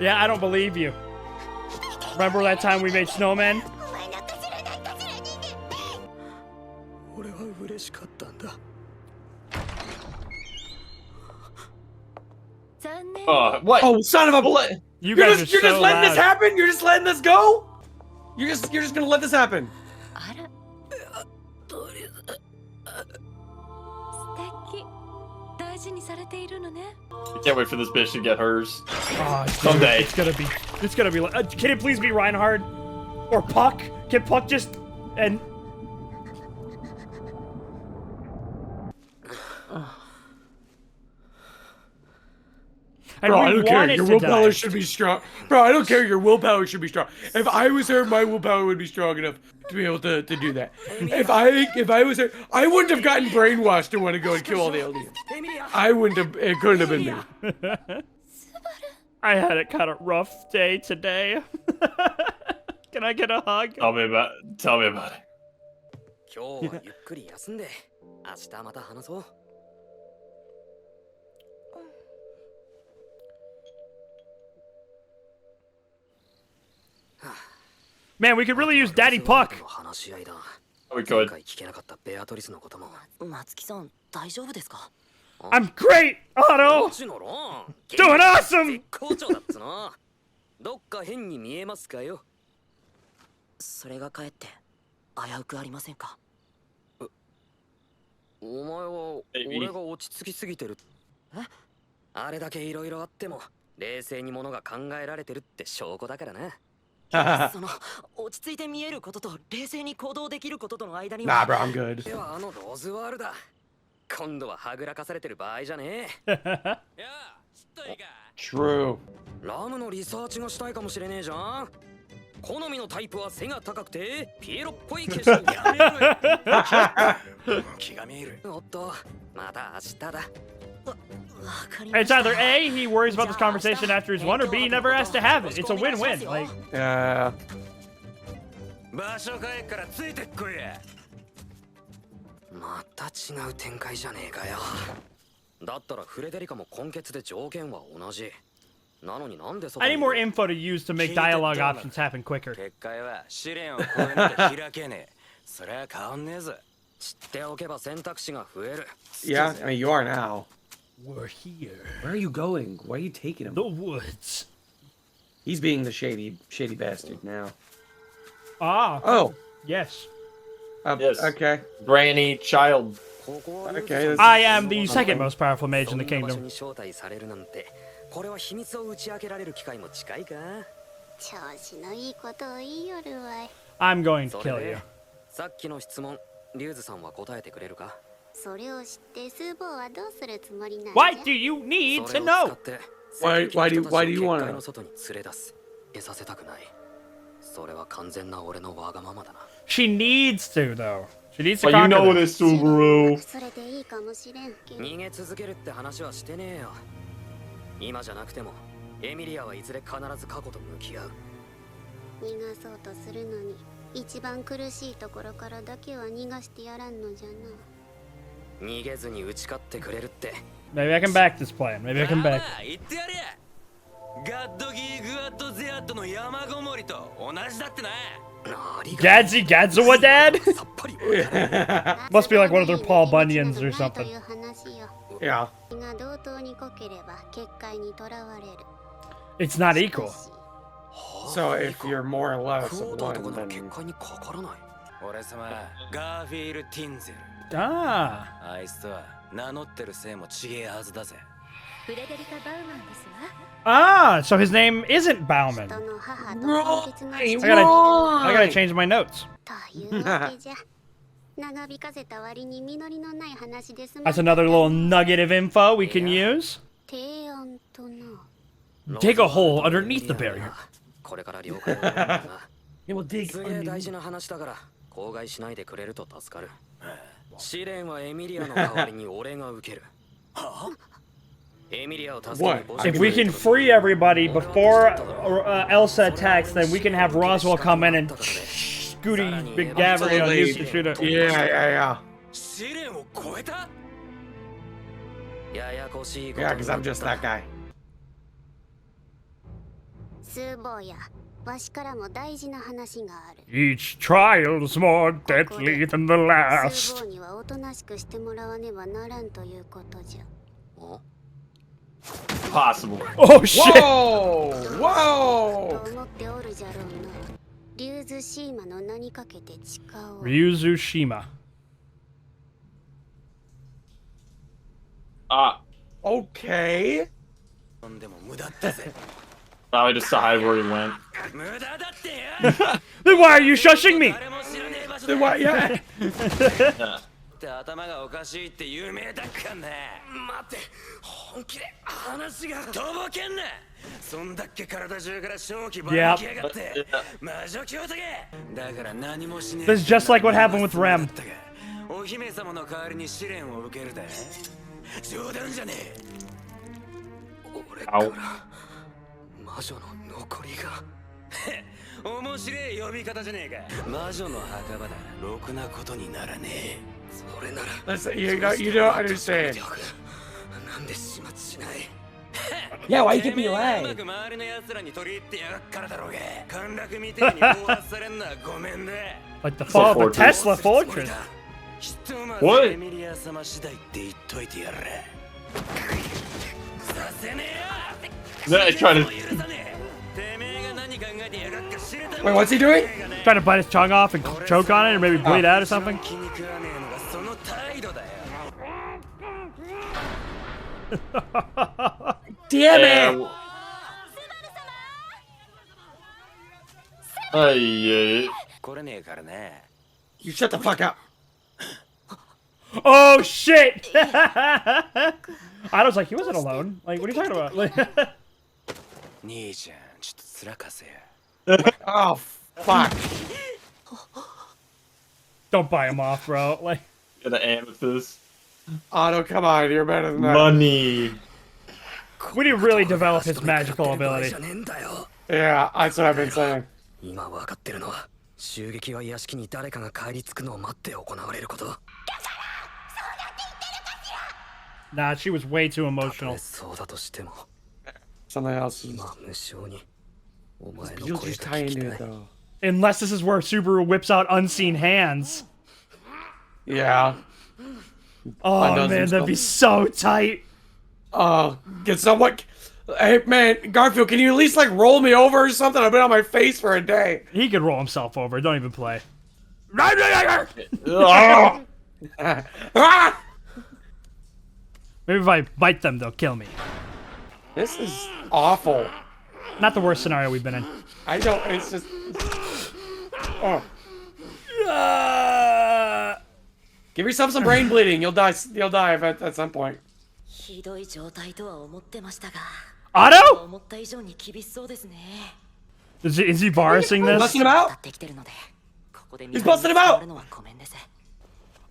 Yeah, I don't believe you. Remember that time we made snowmen? お前なんか知らないかしら人間。俺は嬉しかったんだ。残念。 What? Oh, son of a! What? You You're guys just, are you're just so letting this loud. happen? You're just letting this go? You're just gonna let this happen? あら。とりあえず素敵。大事にされているのね。 I can't wait for this bitch to get hers. Oh, dude, Someday. It's gonna be like, can it please be Reinhard? Or Puck? Can Puck just, and... And Bro, we I don't care. wanted Your to willpower die. should be strong. Bro, I don't care. Your willpower should be strong. If I was her, my willpower would be strong enough to be able to do that. If I was her, I wouldn't have gotten brainwashed to want to go and kill all the aliens. I wouldn't have. It couldn't have been me. I had a kind of rough day today. Can I get a hug? Tell me about it. 今日はゆっくり休んで、明日また話そう。Man, we could really use Daddy Puck. 話し合いだ。 We 前 could. 回聞けなかったベアトリスのことも。松木さん大丈夫ですか？ I'm great, Otto. もちろん。 Doing awesome. 絶好調だっつな。どっか変に見えますかよ。それがかえって危うくありませんか？お前は俺が落ち着きすぎてる。え？あれだけいろいろあっても冷静にものが考えられてるって証拠だからな。その落ち着いて見えることと冷静に行動できることとの間に Nah, は bro, I'm good. ではローズワールだ。今度ははぐらかされてる場合じゃねえ。やあ、知っといいか。 True. ラムのリサーチがしたいかもしれねえじゃん。好みのタイプは背が高くてピエロっぽい化粧やめろよ。気が見える。おっと、また明日だ。わかりま It's した either A, he worries about this conversation after he's won, or B, he never has to have it. It's a win-win. Like, Yeah. 場所変えからついてっこいや。また違う展開じゃねえかよ。だったらフレデリカも根血で条件は同じ。なのになんでそこ I に need more info to use to make dialogue options happen quicker. 結界は試練を超えなきゃ開けねえ。そりゃ変わんねえぞ。知っておけば選択肢が増える。 Yeah, I mean, you are now. We're here. Where are you going? Why are you taking him? The woods. He's being the shady bastard now. Ah, Oh. yes. Yes. Okay. Granny, child. Okay. I am the second most powerful mage in the そんな場所 kingdom. に招待されるなんて、これは秘密を打ち明けられる機会も近いか。調子のいいことを言いよるわい。 I'm going to そ kill れ you. で、さっきの質問、リュウズさんは答えてくれるか？それを知ってスーボーはどうするつもりなん Why じゃ do you need それ to を使 know? って Why do you wanna know? 結界の外に連れ出す。得させたくない。それは完全な俺のわがままだな。She needs to, though. She needs to But you conquer know this. this, Subaru. それでいいかもしれんけど。逃げ続けるって話はしてねえよ。今じゃなくても、エミリアはいずれ必ず過去と向き合う。逃がそうとするのに一番苦しいところからだけは逃がしてやらんのじゃな。逃げずに打ち勝ってくれるって。 Maybe I can back this plan. Maybe I can back. 言ってやれや。ガッドギーグワッドゼアットの山ごもりと同じだってな。Gadzi Gadzawa Dad? さっぱり Must be like one of their Paul Bunyans or something. という話よ。 Yeah. が同等に濃ければ結界にとらわれる。 It's not equal. So if you're more or less クォー of ターとか one, なら結 then 界にかからない。俺様、ガーフィール・ティンゼル。 Ah. あいつとは名乗ってるせいもちげえはずだぜ。フレデリカ・バウマンですわ。 Ah, so his name isn't Bauman. 人の母と根血が I gotta change my notes. というわけじゃ。長引かせた割に実りのない話です。 That's another little nugget of info we can use. 提案とな。 Dig a hole underneath the barrier. これから了解を得るんだな。 it will dig すげえ大事な話だから口外しないでくれると助かる。試練はエミリアの代わりに俺が受ける。エミリアを助けに募集 If we can free everybody before Elsa attacks, then we can have Roswell come in and Scooty Big Gabriel use to shoot her. Yeah, yeah, 試練を超えた？ややこしい yeah. Yeah, because I'm just that guy. スーボーやわしからも大事な話がある。 Each trial's more deadly than the スー last. ボーにはおとなしくしてもらわねばならんということじゃ。 Possible. Oh shit! Whoa! と Whoa! 思っておるじゃろうな。リューズシーマの名にかけて誓おう。 Ryuzu Shima. Okay. でも無駄だぜ。 Probably decide where he went. 無駄だってよ。 Then why are you shushing me? 誰も知らねえ場所 Then だ what? Yeah. Yeah. って頭がおかしいって有名だっかんね。待って、本気で話がとぼけんな。そんだっけ体中から正気ばらきやがって魔女教徒げ。だから何もしねえ。 This is just like what happened with Rem. お姫様の代わりに試練を受けるだ。冗談じゃねえ。俺から魔女の残りが。面白い呼び方じゃねえか。魔女の墓場だ。ろくなことにならねえ。それなら Listen, you don't understand. なんで始末しない。 Yeah, why you keep me うま alive? く周りの奴らに取り入ってやがっからだろうが。陥落みてえに暴発されんのはごめんだ。 Like the fall of the Tesla つもり fortress. だ。ひとまず What? エミリア様次第って言っといてやれ。させねえよ。 Then I try to. 許さねえ。てめえが何考えてやがっか知れた Wait, what's he doing? Trying to bite his tongue off and choke on it or maybe bleed out or something. 気に食わねえのがその態度だよ。 Damn Yeah. it! Ay, 来れねえからね。 You shut the fuck up. Oh shit! I was like, he wasn't alone. Like, what are you talking about? Like, 兄ちゃん、ちょっとつらかせや。 Oh, fuck. don't buy him off, bro. Like, the amethyst. Otto, come on, you're better than that. Money. we didn't really develop his magical ability. ねえんだよ。 Yeah, that's what I've been saying. 今分かってるのは、襲撃は屋敷に誰かが帰り着くのを待って行われること。 Nah, she was way too emotional. そうだとしても、 Something else. 今無性にお前 You'll の声 just が tie 聞き into た it い。 though. Unless this is where Subaru whips out unseen hands. Yeah. Oh Undoes man, that'd be himself. so tight. Get someone. Hey man, Garfield, can you at least like roll me over or something? I've been on my face for a day. He could roll himself over. Don't even play. Oh! Ah! Maybe if I bite them, they'll kill me. This is awful. Not the worst scenario we've been in. I don't. It's just. Oh. Give yourself some brain bleeding. You'll die. You'll die at some point. ひどい状態とは思ってましたが、 Otto? 思った以上に厳しそうですね。 Is he barrising this? Busting him out. 立ってきてるので、ここで He's busting him out. のはごめんです。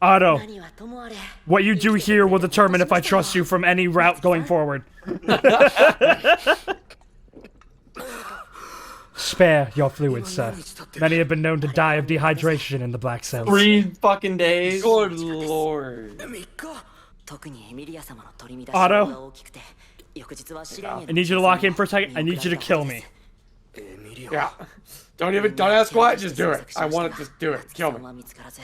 Otto, 何はともあれ、 what you do here will determine if I trust you from any route going forward. Spare your fluids, sir. Many have been known to die of dehydration in the Black Cells. 3 fucking days. Good lord. 3日。特にエミリア様の取り乱し Otto? が大きくて、翌日は試練への I need you to lock in for a second. I need you to kill me. エミリア。 Yeah. Don't ask why. Just do it. I want to just do it. Kill me. は見つからず、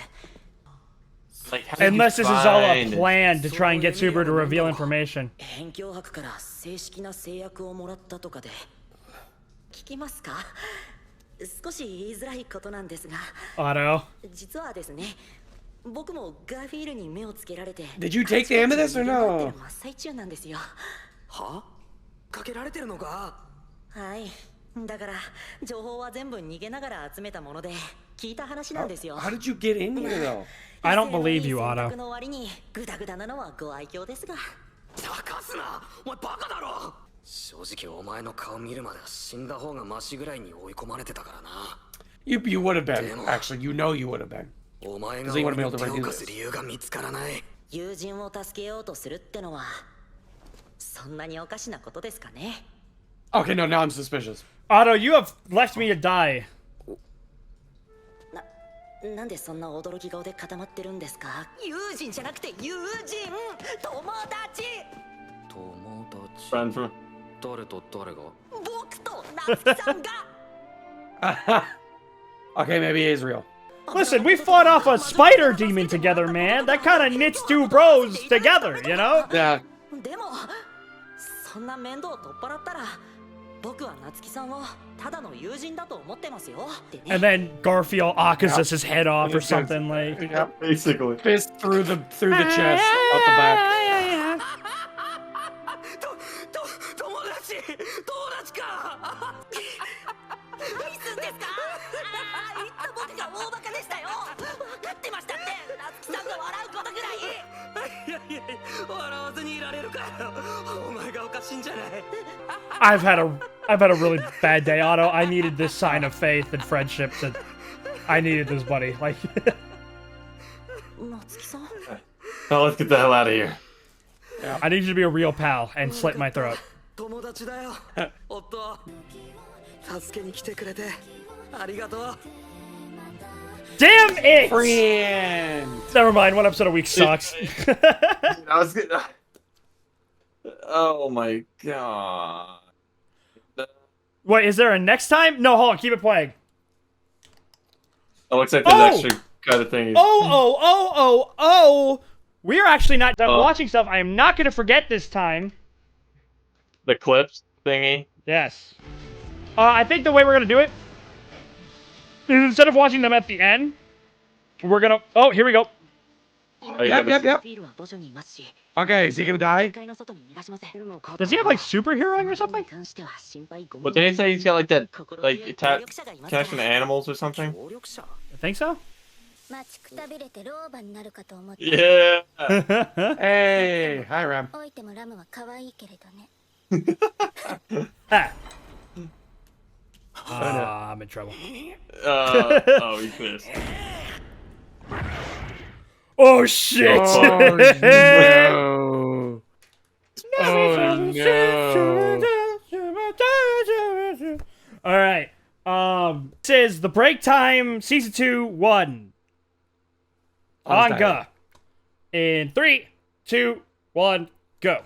Like, how did you Unless this is all a find- plan to try and get Subaru to reveal information. 辺境博から正式な制約をもらったとかで、聞きますか？少し言いづらいことなんですが、 Otto. 実はですね、僕もガーフィールに目をつけられて、 Did you take the amethyst or 真 no? っ最中なんですよ。は？かけられてるのか？はい。だから情報は全部逃げながら集めたもので、聞いた話なんですよ。 How did you get in here though? I don't believe you, 選 Otto. 択の割にグダグダなのはご愛嬌ですが。高すな。お前バカだろ。正直お前の顔見るまでは死んだ方がマシぐらいに追い込まれてたからな。You would have been. Actually, you know you would have been. お前が Does anyone 俺 be able に to 手を redo 貸す this? 理由が見つからない。友人を助けようとするってのはそんなにおかしなことですかね。 Okay, no, now I'm suspicious. Otto, you have left me to die. なんでそんな驚き顔で固まってるんですか？友人じゃなくて友人、友達。友達。 Friend from. 誰と誰が？僕と夏希さんが Okay, maybe it is real. Listen, we fought off a spider demon together, man. That kind of knits two bros together, you know? Yeah. でもそんな面倒を取っ払ったら僕は夏希さんをただの友人だと思ってますよってね And then Garfield Akaza's his head off or something like. Yep. Basically. Fist through the chest, out the back. 友達か何すんですか言った僕が大バカでしたよ分かってましたって夏希さんが笑うことぐらいいや笑わずにいられるかよお前がおかしいんじゃない I've had a really bad day, Otto. I needed this sign of faith and friendship. I needed this, buddy. Like, 夏希さん Now let's get the hell out of here. I need you to be a real pal and slit my throat. 友達だよ夫助けに来てくれてありがとう Damn it! Friend. Never mind. One episode a week sucks. I was good. Oh my god. Wait, is there a next time? No, hold on. Keep it playing. It looks like there's Oh! extra kind of thing. Oh! We're actually not done watching stuff. I am not going to forget this time. The clips thingy. Yes. I think the way we're going to do it is instead of watching them at the end, we're going to... Oh, here we go. Oh, yeah, Yep. フィールは墓所にいますし Okay, is he gonna die? 2階の外に逃がしません Does he have, like, superheroing or something? に関しては心配ご無 But did he say he's got like that, 心 like, 強い attack 協力者がいますから connection to animals or something? 協力者 I think so. 待ちくたびれて老婆になるかと思った Yeah. Hey, hi Ram. おいてもラムは可愛いけれどね Ah. I'm in trouble. Oh, he's pissed. Oh, shit! Oh no. Oh no. All right. This is the break time, season 2, 1. Anga. In 3, 2, 1, go.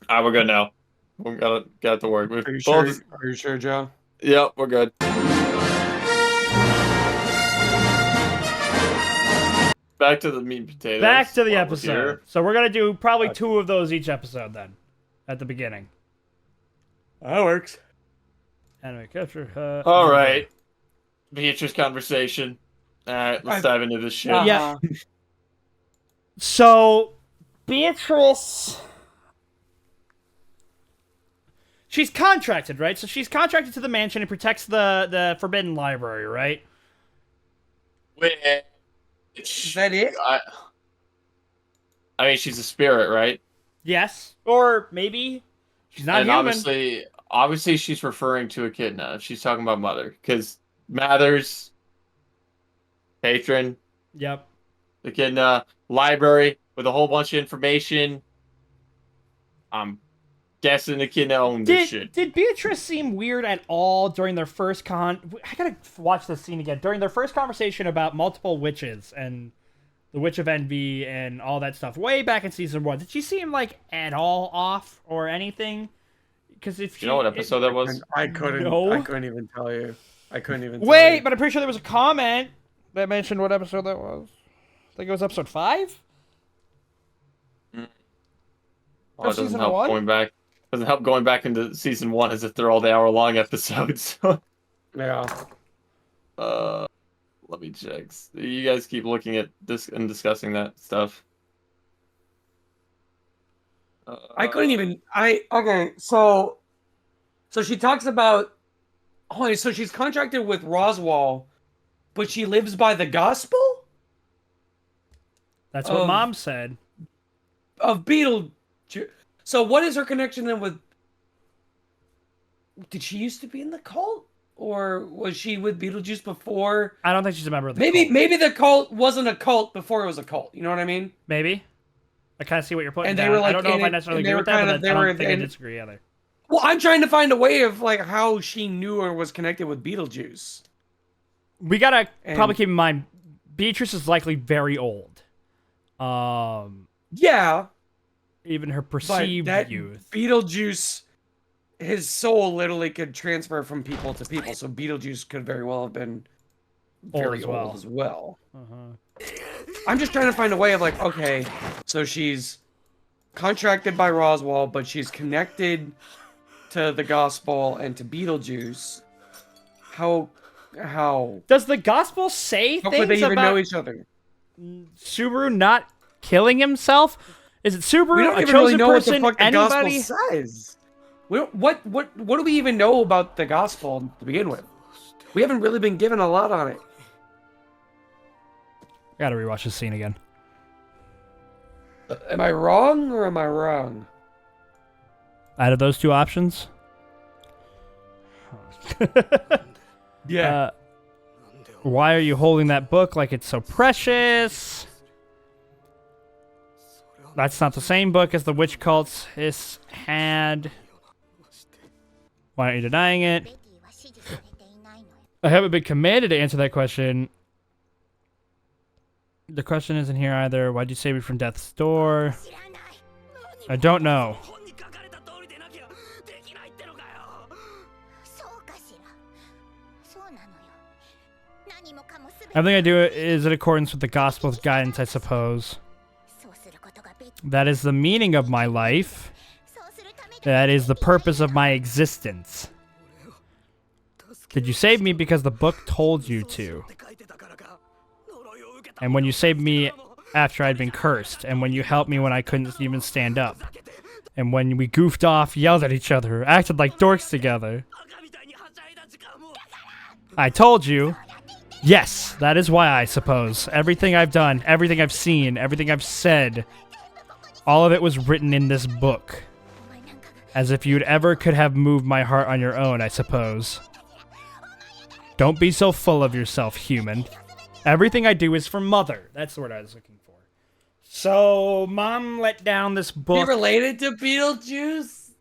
Alright, we're good now. We got to work. Are you sure? Are you sure, Joe? Yep, we're good. Back to the meat and potatoes. Back to the while we're episode. here. So we're going to do probably 2 of those each episode then. At the beginning. That works. Anime capture. All right. Beatrice conversation. All right, let's dive into this shit. Yeah. So, Beatrice... She's contracted, right? So she's contracted to the mansion and protects the Forbidden Library, right? Is that it? I mean, she's a spirit, right? Yes. Or maybe she's not and human. obviously she's referring to Echidna. She's talking about Mother. Because Mathers, Patron, Yep. Echidna, library with a whole bunch of information. I'm guessing Echidna owned this shit. Did Beatrice seem weird at all during their first I gotta watch this scene again. During their first conversation about multiple witches and the Witch of Envy and all that stuff, way back in season 1, did she seem like at all off or anything? Because if You know what episode that was? I couldn't. No. I couldn't even tell you. I couldn't even. Wait, tell you. but I'm pretty sure there was a comment that mentioned what episode that was. I think it was episode 5. Oh, Or it doesn't season help 1? going back. Doesn't help going back into season 1 as if they're all the hour-long episodes. Yeah. Let me check. You guys keep looking at this and discussing that stuff. I couldn't even. Okay. So she talks about. Oh, so she's contracted with Roswell, but she lives by the gospel That's what of- Mom said. of Beetle. So what is her connection then with? Did she used to be in the cult, or was she with Beetlejuice before? I don't think she's a member of the Maybe cult. maybe the cult wasn't a cult before it was a cult. You know what I mean? Maybe. I kind of see what you're putting And they down. were, I like, don't know in if I it- necessarily and they agree were with that, kind but of- they I were don't think I in- disagree either. Well, I'm trying to find a way of like how she knew or was connected with Beetlejuice. We gotta And- probably keep in mind, Beatrice is likely very old. Yeah, even her But perceived that youth. Beetlejuice, his soul literally could transfer from people to people, so Beetlejuice could very well have been very old as well. I'm just trying to find a way of like, okay, so she's contracted by Roswell, but she's connected to the gospel and to Beetlejuice. How Does the gospel say could they things even about know each other? Subaru not killing himself? Is it Subaru, We don't a even really chosen know person, what the fuck the anybody? gospel says. What do we even know about the gospel to begin with? We haven't really been given a lot on it. Gotta rewatch this scene again. Am I wrong or am I wrong? Out of those two options? Yeah. Why are you holding that book like it's so precious? That's not the same book as the witch cults Hiss had. Why aren't you denying it? ベティは指示されていないのよ I haven't been commanded to answer that question. The question isn't here either. Why'd you save me from death's door? 知らない I don't know. 本に書かれた通りでなきゃできないってのかよ。そうかしらそうなのよ何もかもすべて Everything I do is in accordance with the gospel's guidance, I suppose. そうすることがベテ That is the meaning of my life. ィそうするためだ That is the purpose of my existence. Did you save me because the book told you to? って書いてたからか。呪いを受けた And when you saved me after I'd been cursed, and when you helped me when I couldn't even stand up, and when we goofed off, yelled at each other, acted like dorks together. 赤みたいにはしゃいだ時間も I told you. Yes, that is why, I suppose. Everything I've done, everything I've seen, everything I've said, all of it was written in this book. お前なんかが As if you'd ever could have moved my heart on your own, I suppose. Don't be so full of yourself, human. Everything I do is for Mother. That's the word I was looking for. So, Mom let down this Be book. related to Beetlejuice?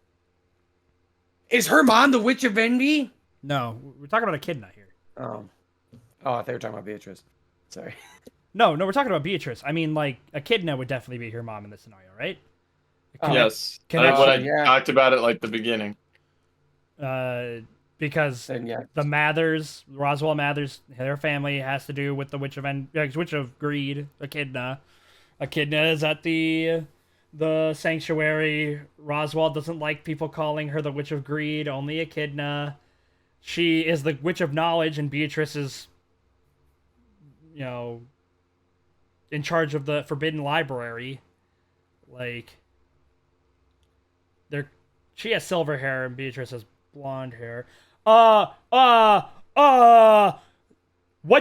Is her mom the Witch of Envy? No, we're talking about Echidna here. Oh, I thought you were talking about Beatrice. Sorry. No, we're talking about Beatrice. I mean, like, Echidna would definitely be her mom in this scenario, right? Yes. Connection. What I Yeah. talked about it like the beginning. Because Then yeah. the Mathers, Roswell Mathers, their family has to do with the Witch of Greed, Echidna. Echidna is at the sanctuary. Roswell doesn't like people calling her the Witch of Greed, only Echidna. She is the Witch of Knowledge, and Beatrice is, in charge of the Forbidden Library. Like, she has silver hair, and Beatrice has blonde hair. What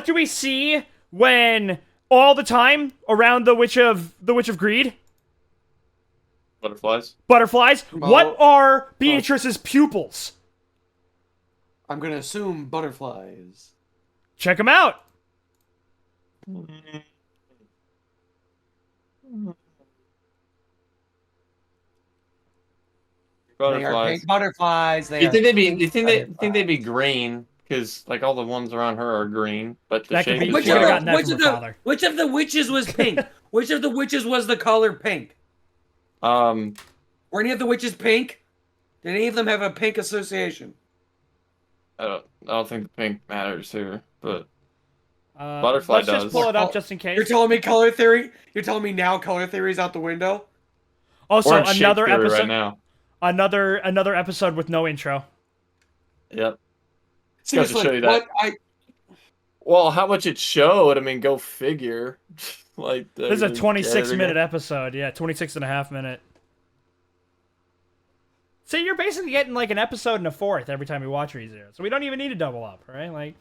do we see when all the time around the Witch of Greed? Butterflies. Butterflies. Well, What are Beatrice's pupils? I'm gonna assume butterflies. Check them out. They are Butterflies. pink butterflies. They You are think they'd be? pink You think they'd butterflies. be green? Because like all the ones around her are green, but the That could shape be- is Which Should've of, white. gotten that the, which, from of her the, father. which of the witches was pink? Which of the witches was the color pink? Um, Were any of the witches pink? Did any of them have a pink association? I don't think the pink matters here, but Butterfly let's just does. pull it up just in case. You're telling me color theory? You're telling me now color theory's out the window? Also, we're in shape another theory episode. right now. Another episode with no intro. Yep. Seriously, show you that. Well, how much it showed? I mean, go figure. Like This is a yeah, 26-minute episode. Yeah, 26 and a half minute. So you're basically getting like an episode and a fourth every time we watch ReZero. So we don't even need to double up, right? Like,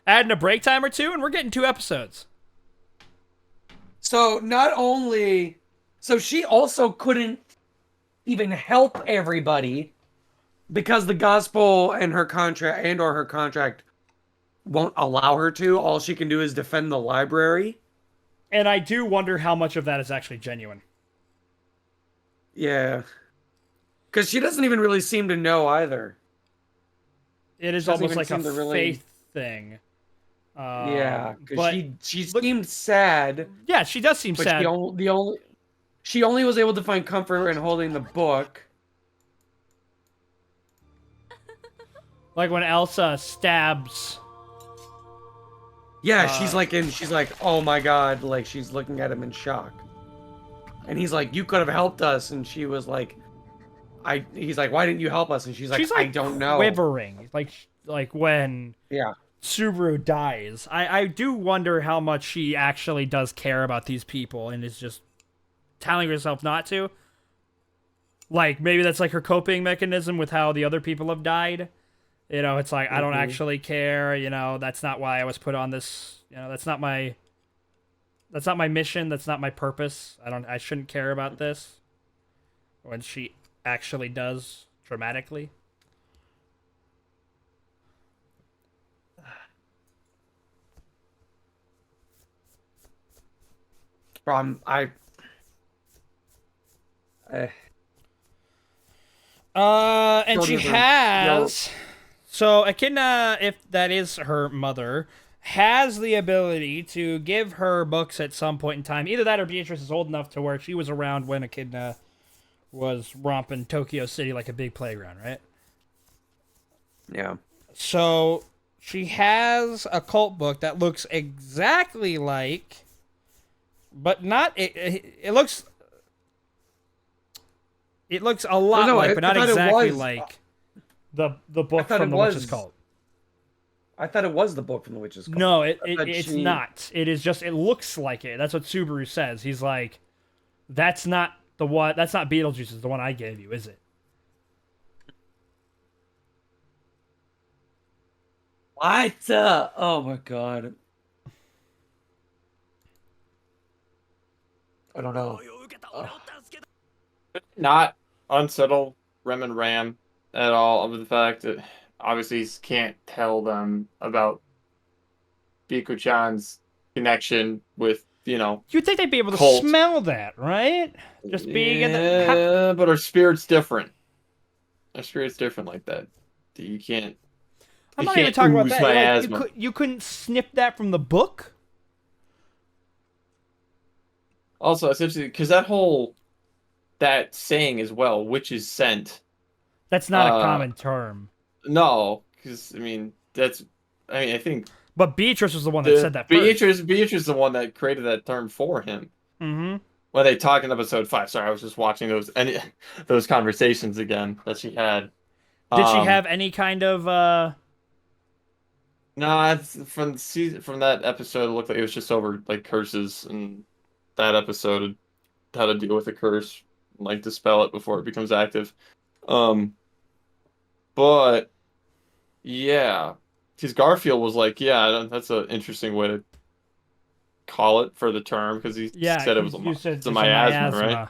adding a break time or two, and we're getting 2 episodes. So not only, so she also couldn't even help everybody because the gospel and her contract won't allow her to. All she can do is defend the library. And I do wonder how much of that is actually genuine. Yeah. Because she doesn't even really seem to know either. It is Doesn't almost even like a seem to really- faith thing. Yeah, because but she seemed sad. yeah, she does seem But sad. the only she only was able to find comfort in holding the book. Like when Elsa stabs. Yeah, she's like, oh my god, like she's looking at him in shock. And he's like, you could have helped us, and she was like, he's like, why didn't you help us? And she's like, I don't know. Quivering, like when Subaru dies. I do wonder how much she actually does care about these people and is just telling herself not to. Like maybe that's like her coping mechanism with how the other people have died. You know, it's like I don't actually care. You know, that's not why I was put on this. You know, that's not my mission. That's not my purpose. I shouldn't care about this. When she actually does dramatically. And she has. So Echidna, if that is her mother, has the ability to give her books at some point in time. Either that or Beatrice is old enough to where she was around when Echidna was romping Tokyo City like a big playground, right? Yeah. So she has a cult book that looks exactly like, but not. It looks a lot like, but not exactly like the book from the Witch's Cult. I thought it was the book from the Witch's Cult. No, it's not. It is just. It looks like it. That's what Subaru says. He's like, that's not the one. That's not Beetlejuice's. The one I gave you, is it? What? Oh my god. I don't know. Not unsettle Rem and Ram at all of the fact that obviously he can't tell them about Biko-chan's connection with, You'd think they'd be able to cult. smell that, right? Just being in the... Yeah, but our spirit's different. Our spirit's different like that. You can't... I'm not even talking about that. Like, you couldn't snip that from the book? Also, essentially, because that saying as well, witch's scent. That's not a common term. No, because, I think... But Beatrice was the one that said that first. Beatrice is the one that created that term for him. Mm-hmm. When they talk in episode 5. Sorry, I was just watching those conversations again that she had. Did she have any kind of... No, it's from that episode, it looked like it was just over, like, curses, and that episode how to deal with a curse, like, dispel it before it becomes active. But, yeah... Because Garfield was like, yeah, that's an interesting way to call it for the term, because he said it was a miasma, right?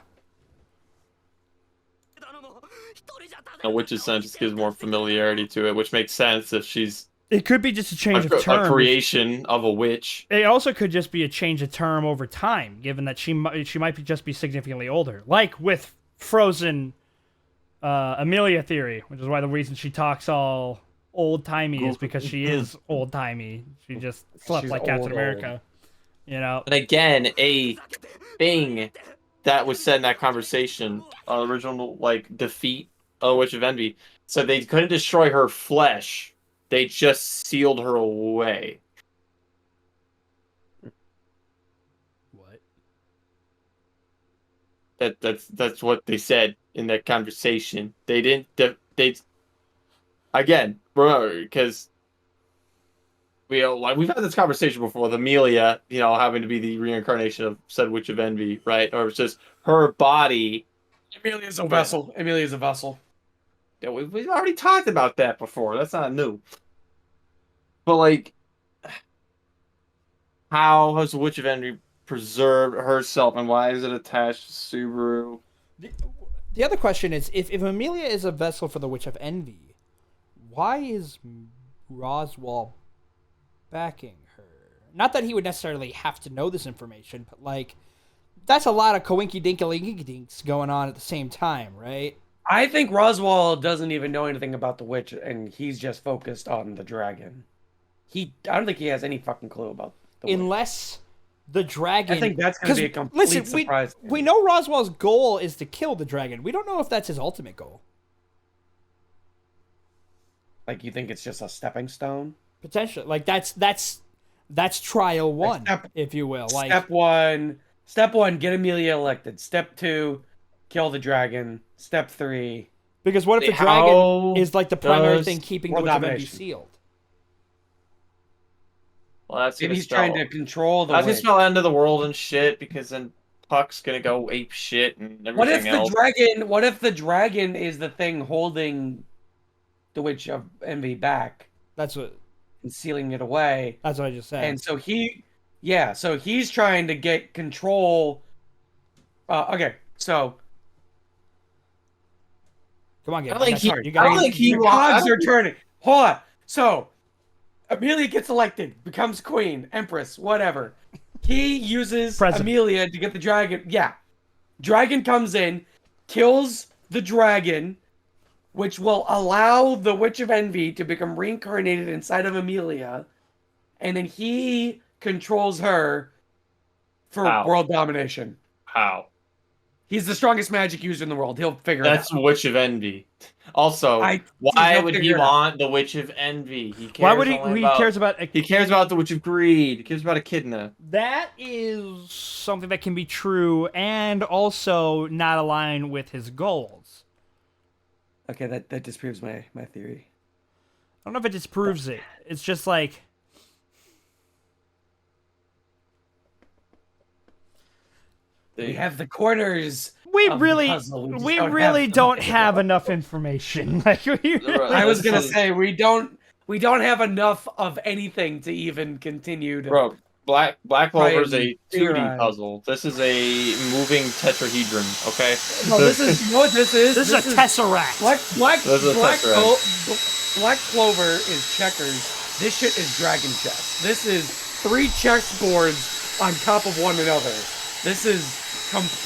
A witch's scent just gives more familiarity to it, which makes sense if she's... It could be just a change of term. A creation of a witch. It also could just be a change of term over time, given that she might just be significantly older. Like with Frozen Amelia theory, which is why the reason she talks all... old-timey is because she is old-timey. She just slept like Captain America. You know? And again, a thing that was said in that conversation, original, like, defeat of Witch of Envy, so they couldn't destroy her flesh. They just sealed her away. What? That's what they said in that conversation. They didn't... Again, remember, because we've had this conversation before with Amelia, having to be the reincarnation of said Witch of Envy, right? Or it's just her body. Amelia's a vessel. Amelia's a vessel. Yeah, we've already talked about that before. That's not new. But, like, how has the Witch of Envy preserved herself, and why is it attached to Subaru? The other question is, if Amelia is a vessel for the Witch of Envy, why is Roswell backing her? Not that he would necessarily have to know this information, but, like, that's a lot of coinky-dinky-dinks going on at the same time, right? I think Roswell doesn't even know anything about the witch, and he's just focused on the dragon. I don't think he has any fucking clue about the witch. the dragon. I think that's going to be a complete listen, surprise. we know Roswell's goal is to kill the dragon. We don't know if that's his ultimate goal. Like, you think it's just a stepping stone? Potentially, like that's trial one, if you will. Like step one, get Amelia elected. Step 2, kill the dragon. Step 3, because what if the dragon is like the primary thing keeping the Witch of Envy sealed? Well, that's maybe he's trying to control the. That's gonna spell end of the world and shit, because then Puck's gonna go ape shit and everything else. What if the dragon is the thing holding the Witch of Envy back? That's what. And sealing it away. That's what I just said. And so he's trying to get control. Okay, so. Come on, I don't think he cogs are turning. Hold on. So, Amelia gets elected, becomes queen, empress, whatever. He uses Amelia to get the dragon. Yeah. Dragon comes in, kills the dragon, which will allow the Witch of Envy to become reincarnated inside of Amelia, and then he controls her for world domination. How? He's the strongest magic user in the world. He'll figure it out. That's Witch of Envy. Also, why would he want the Witch of Envy? He cares. Why would he cares about? He cares about the Witch of Greed. He cares about Echidna. That is something that can be true and also not align with his goals. Okay, that disproves my theory. I don't know if it disproves it. It's just like. We have the corners. We really don't have enough information. Like I was gonna say we don't have enough of anything to even continue to. Bro, Black Clover is a 2D puzzle. This is a moving tetrahedron. Okay. No, this is you know what this is. This is a tesseract. Black Clover is checkers. This shit is dragon chess. This is 3 chessboards on top of one another. This is.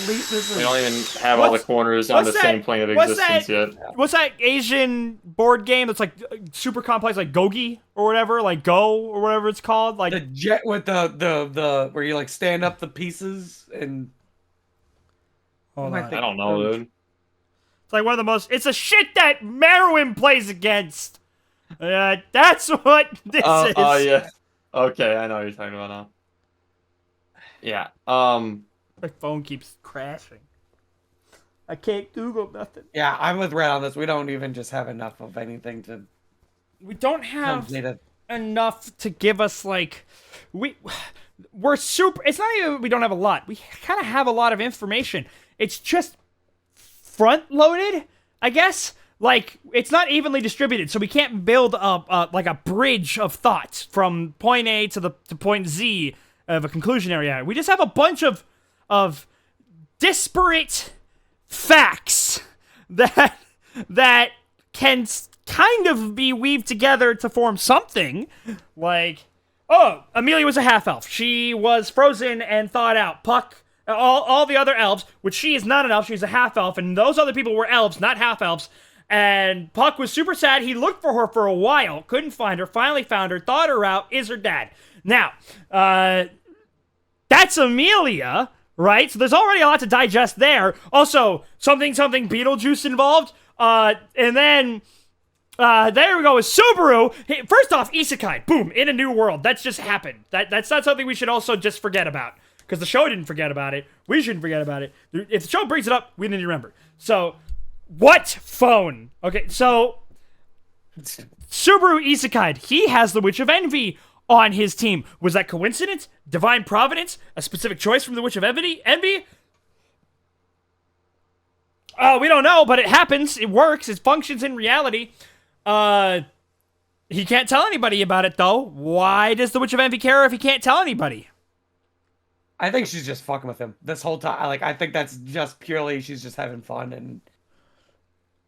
We don't even have all the corners on the same plane of existence yet. What's that Asian board game that's like super complex, like Gogi or whatever, like Go or whatever it's called? Like the jet with the where you like stand up the pieces and. I don't know, dude. It's like one of the most. It's a shit that Merwin plays against. That's what this is. Oh yeah. Okay, I know what you're talking about now. Yeah. My phone keeps crashing. I can't Google nothing. Yeah, I'm with Red on this. We don't even just have enough of anything to. We don't have enough to give us like we're super. It's not even we don't have a lot. We kind of have a lot of information. It's just front loaded, I guess. Like it's not evenly distributed, so we can't build like a bridge of thoughts from point A to point Z of a conclusionary area. We just have a bunch of disparate facts that can kind of be weaved together to form something. Like, oh, Amelia was a half-elf. She was frozen and thawed out. Puck, all the other elves, which she is not an elf, she's a half-elf, and those other people were elves, not half-elves. And Puck was super sad. He looked for her for a while, couldn't find her, finally found her, thawed her out, is her dad. Now, that's Amelia. Right? So there's already a lot to digest there. Also, something Beetlejuice involved. And then, there we go with Subaru. Hey, first off, isekai. Boom. In a new world. That's just happened. That's not something we should also just forget about. Because the show didn't forget about it. We shouldn't forget about it. If the show brings it up, we need to remember. So, what phone? Okay, so, Subaru isekai. He has the Witch of Envy on his team. Was that coincidence? Divine providence? A specific choice from the Witch of Envy? We don't know, but it happens. It works. It functions in reality. He can't tell anybody about it, though. Why does the Witch of Envy care if he can't tell anybody? I think she's just fucking with him this whole time. Like, I think that's just purely she's just having fun.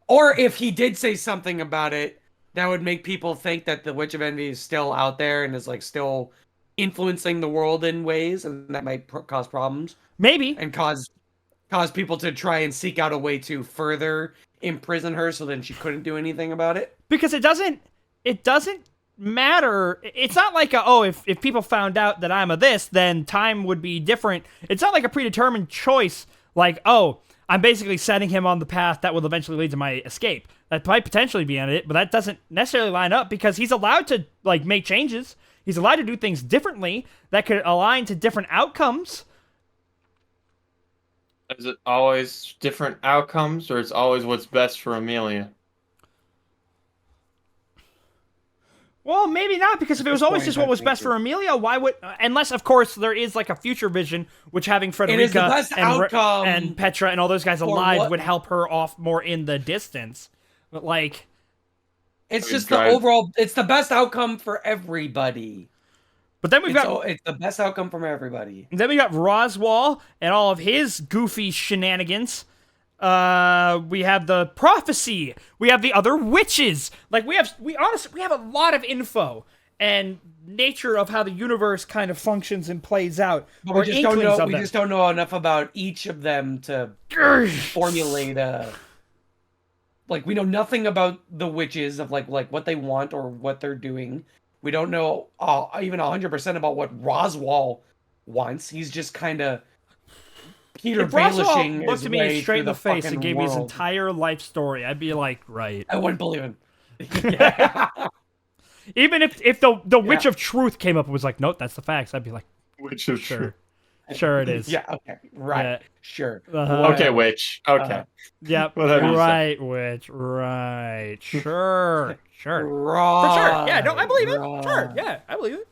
Or if he did say something about it, that would make people think that the Witch of Envy is still out there and is like still influencing the world in ways, and that might cause problems. Maybe. And cause people to try and seek out a way to further imprison her, so then she couldn't do anything about it. Because it doesn't matter. It's not like if people found out that I'm a this, then time would be different. It's not like a predetermined choice. Like, oh, I'm basically setting him on the path that will eventually lead to my escape. That might potentially be in it, but that doesn't necessarily line up because he's allowed to like make changes. He's allowed to do things differently that could align to different outcomes. Is it always different outcomes, or it's always what's best for Amelia? Well, maybe not, because if it was always just what was best for Amelia, why would... Unless, of course, there is, like, a future vision, which having Frederica and Petra and all those guys alive would help her off more in the distance. But, like... It's just the overall... It's the best outcome for everybody. But then we've got... It's the best outcome from everybody. Then we got Roswell and all of his goofy shenanigans. We have the prophecy. We have the other witches. Like, we have a lot of info and nature of how the universe kind of functions and plays out. But we just don't know enough about each of them to formulate a... Like, we know nothing about the witches of like what they want or what they're doing. We don't know even 100% about what Roswell wants. He's just kind of Peter Baelishing looked at me straight in the face and gave me his entire life story, I'd be like, right. I wouldn't believe him. Even if the Witch of Truth came up and was like, nope, that's the facts, I'd be like, Witch of Truth. Sure it is. Yeah, okay. Right. Yeah. Sure. Okay, Witch. Okay. Yep. Right, Witch. Right. Sure. Sure. Right. For sure. Yeah, no, I believe it. Sure. Yeah, I believe it.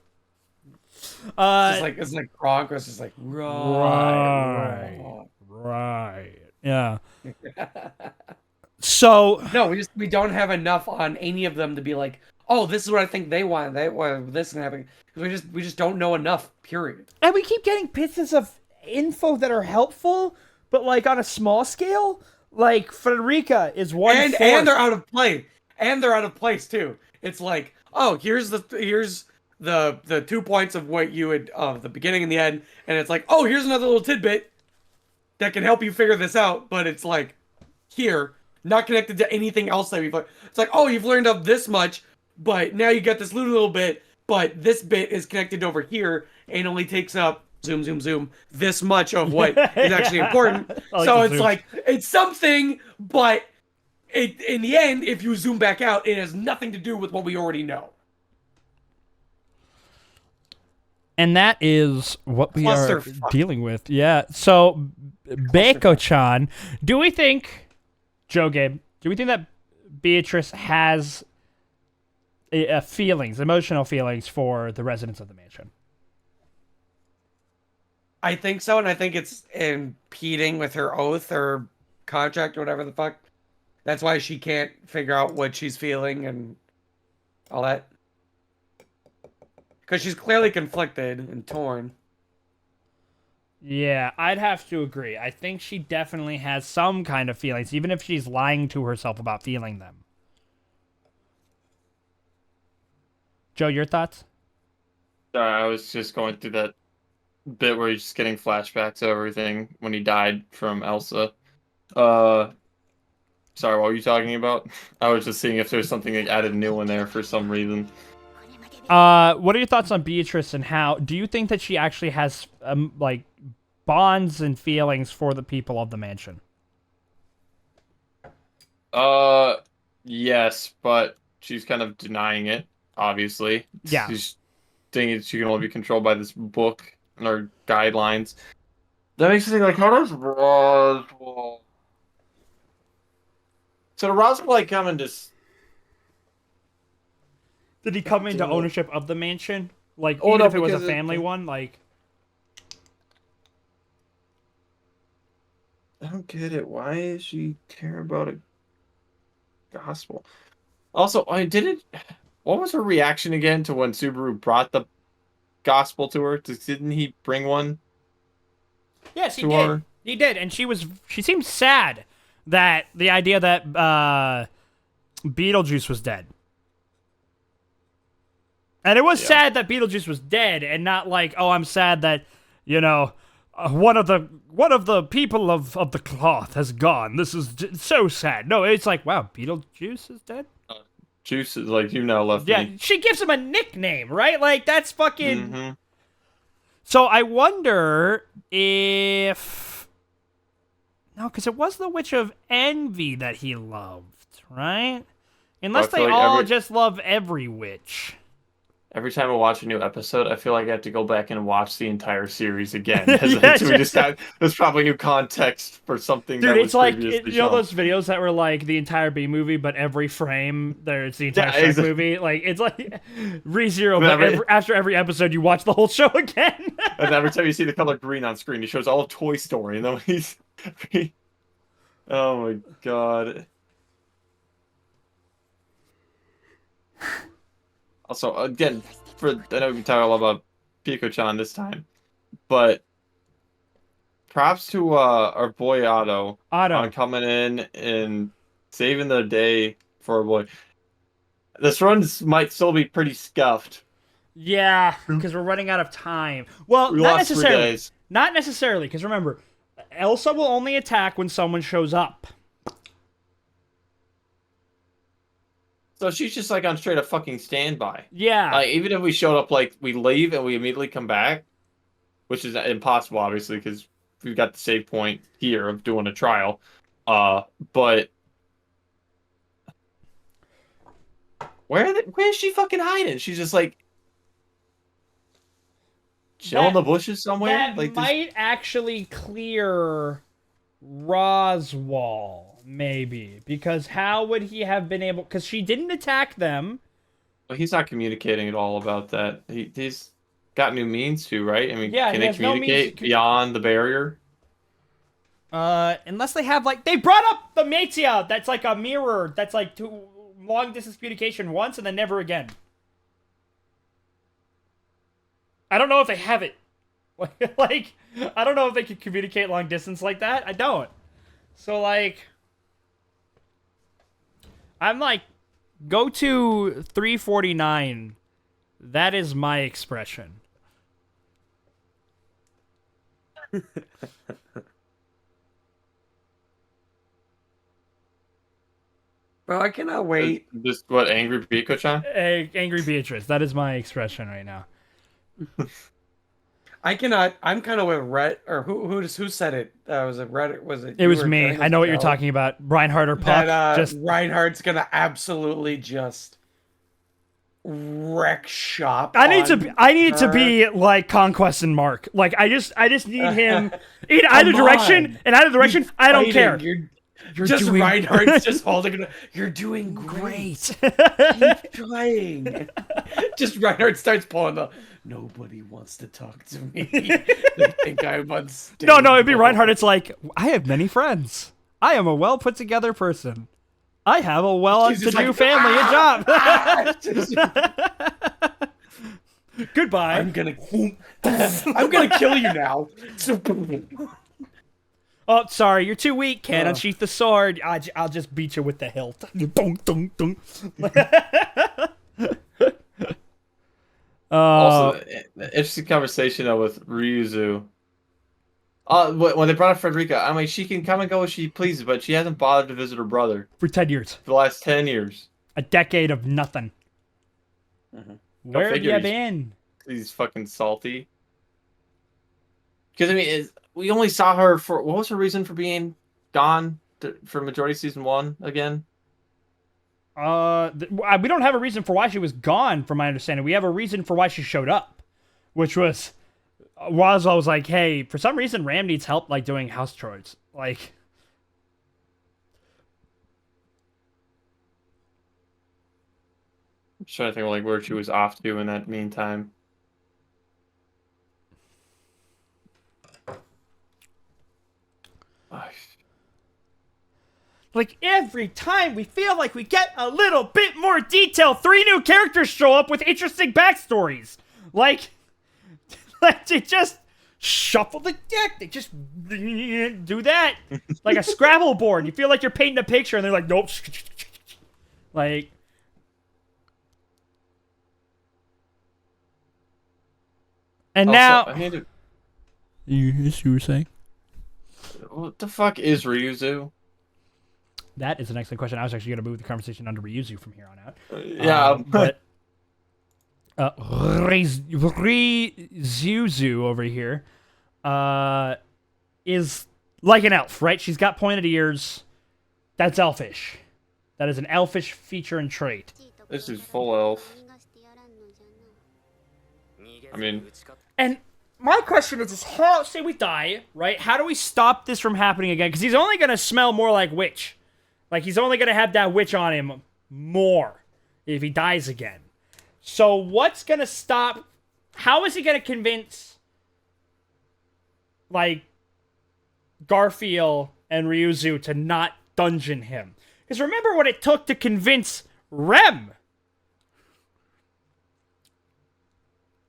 It's like Gronk was just like right. Yeah. So no, we don't have enough on any of them to be like, oh, this is what I think they want. They want this and happen. We just don't know enough. Period. And we keep getting pieces of info that are helpful, but like on a small scale. Like Frederica is one, and they're out of play, and they're out of place too. It's like, oh, here's the 2 points of what you had the beginning and the end, and it's like, oh, here's another little tidbit that can help you figure this out, but it's like here, not connected to anything else that we've learned. It's like, oh, you've learned of this much, but now you get this little bit, but this bit is connected over here and only takes up zoom this much of what is actually important. So it's like it's something, but in the end, if you zoom back out, it has nothing to do with what we already know. And that is what we are dealing with. Yeah. So, Beiko-chan, do we think that Beatrice has emotional feelings for the residents of the mansion? I think so, and I think it's impeding with her oath or contract or whatever the fuck. That's why she can't figure out what she's feeling and all that. Because she's clearly conflicted and torn. Yeah, I'd have to agree. I think she definitely has some kind of feelings, even if she's lying to herself about feeling them. Joe, your thoughts? Sorry, I was just going through that bit where he's just getting flashbacks of everything when he died from Elsa. Sorry, what were you talking about? I was just seeing if there's something that added new in there for some reason. What are your thoughts on Beatrice and how do you think that she actually has like bonds and feelings for the people of the mansion? Yes, but she's kind of denying it, obviously. Yeah. She's thinking she can only be controlled by this book or guidelines. That makes me think, like, how does Roswell... So did Roswell, like, come and just... Did he come into ownership of the mansion? Like, even if it was a family one, like... I don't get it. Why does she care about a gospel? Also, what was her reaction again to when Subaru brought the gospel to her? Didn't he bring one? Yes, he did. Her? He did, and she seemed sad that the idea that Beetlejuice was dead. And it was sad that Beetlejuice was dead, and not like, oh, I'm sad that, one of the people of the cloth has gone. This is so sad. No, it's like, wow, Beetlejuice is dead? Juice is like, you now left Yeah, me. she gives him a nickname, right? Like, that's fucking... Mm-hmm. So I wonder if... No, because it was the Witch of Envy that he loved, right? Unless feel they like all just love every witch. Every time I watch a new episode, I feel like I have to go back and watch the entire series again. Yeah, So we just got there's probably new context for something Dude, that was it's like, previously you know shown. those videos that were like the entire B movie, but every frame, there's the entire Yeah, Shrek exactly. movie? Like, it's like ReZero, But but after every episode, you watch the whole show again. And every time you see the color green on screen, it shows all of Toy Story, and then when he's oh my god. Also, again, I know we talk a lot about Pico-chan this time, but props to our boy Otto on coming in and saving the day for our boy. This run might still be pretty scuffed. Yeah, because we're running out of time. Well, We not lost 3 necessarily. days. Not necessarily, because remember, Elsa will only attack when someone shows up. So she's just like on straight up fucking standby. Yeah. Like, even if we showed up, like, we leave and we immediately come back, which is impossible, obviously, because we've got the save point here of doing a trial. But where is she fucking hiding? She's just like chilling in the bushes somewhere. That Like might actually clear Roswell, maybe. Because how would he have been able... Because she didn't attack them. Well, he's not communicating at all about that. He's got new means to, right? I mean, Yeah, can he they has no means communicate to beyond the barrier? Unless they have, like... They brought up the Metia! That's like a mirror. That's like long-distance communication once and then never again. I don't know if they have it. Like, I don't know if they can communicate long distance like that. I don't. So, like... I'm like, go to 349. That is my expression. Bro, I cannot wait. Just what, angry Pico-chan? Angry Beatrice. That is my expression right now. I cannot. I'm kind of with Red, or who said it? Was it Red? Was it? It was me. I know what you're talking about. Reinhardt or Puck. That Just Reinhardt's gonna absolutely just wreck shop. I need it to be like Conquest and Mark. Like I just need him in either direction. In either direction, I don't care. You're just doing... Reinhardt's just holding it. You're doing great. Keep trying. Just Reinhardt starts pulling the. Nobody wants to talk to me. They think I'm unstable. No, it'd be Reinhardt. It's like, I have many friends. I am a well put together person. I have a well-to-do family and job. Goodbye. I'm gonna kill you now. Oh, sorry, you're too weak. Can't unsheath the sword. I'll just beat you with the hilt. Dun, dun, dun. Also, interesting conversation though with Ryuzu. When they brought up Frederica, I mean, she can come and go as she pleases, but she hasn't bothered to visit her brother For 10 years. for the last 10 years. A decade of nothing. Mhm. Where have figure you he's- been? He's fucking salty. Because I mean, we only saw her for what was her reason for being gone for majority of season 1 again? We don't have a reason for why she was gone, from my understanding. We have a reason for why she showed up, which was Roswell was like, "Hey, for some reason, Ram needs help, like doing house chores." Like, I'm trying to think of like where she was off to in that meantime. like every time we feel like we get a little bit more detail, 3 new characters show up with interesting backstories. Like they just shuffle the deck. They just do that like a Scrabble board. You feel like you're painting a picture, and they're like, "Nope." Like, and Also, now I need to, you were saying what the fuck is Ryuzu? That is an excellent question. I was actually going to move the conversation under Ryuzu from here on out. Yeah, But Ryuzu over here is like an elf, right? She's got pointed ears. That's elfish. That is an elfish feature and trait. this is full elf. I mean, And my question is how, say we die, right? How do we stop this from happening again? Because he's only going to smell more like witch. Like, he's only going to have that witch on him more if he dies again. So what's going to stop... How is he going to convince, like, Garfield and Ryuzu to not dungeon him? Because remember what it took to convince Rem.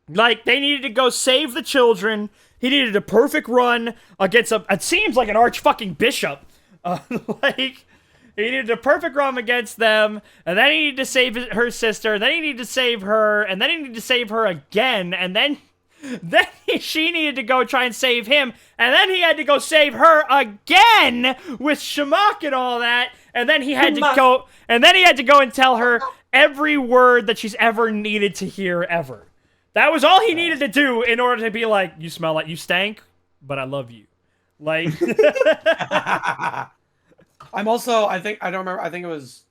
Like, they needed to go save the children. He needed a perfect run against a... It seems like an arch-fucking bishop. Like, he needed a perfect run against them, and then he needed to save her sister, and then he needed to save her, and then he needed to save her again, and then she needed to go try and save him, and then he had to go save her again with Shamak and all that, and then he had to go... And then he had to go and tell her every word that she's ever needed to hear ever. That was all he needed to do in order to be like, you smell like you stank, but I love you. Like, I'm also, I don't remember, I think it was,